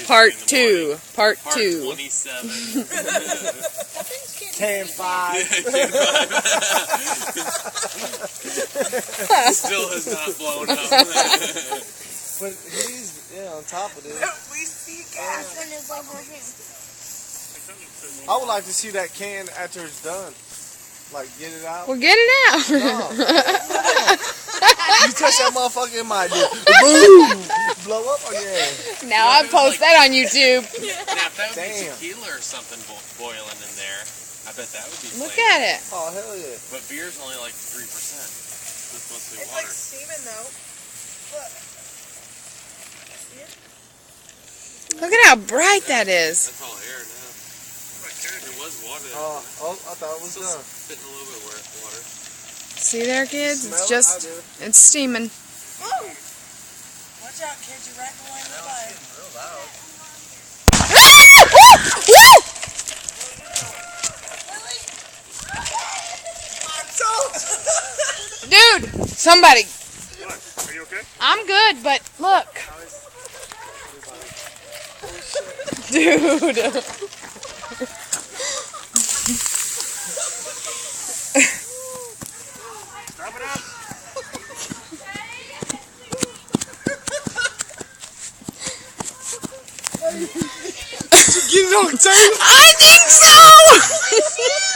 Part 2. Part 2. 27. 10-5. Still has not blown up. But he's on top of this. We see gas in his over him. I would like to see that can after it's done. Like, get it out. Well, get it out. No. You touch that motherfucker, it might do boom, blow up on your ass. Now I post that on YouTube. Now, if that would be Damn. tequila or something boiling in there, I bet that would be Look flavor. at it. Oh, hell yeah. But beer's only like 3%. This must be It's water. like steaming though. Look. Look at how bright that is. That's all air now. It was water. Oh, I thought it was Still done. spitting a little bit of water. See there, kids? Smell It's it? just, I do. it's steaming. Whoa! Watch out, kids. You're right behind the fire. Real loud. Dude, somebody. What? Are you okay? I'm good, but look. Dude. Stop it up. Get it on tape. I think so.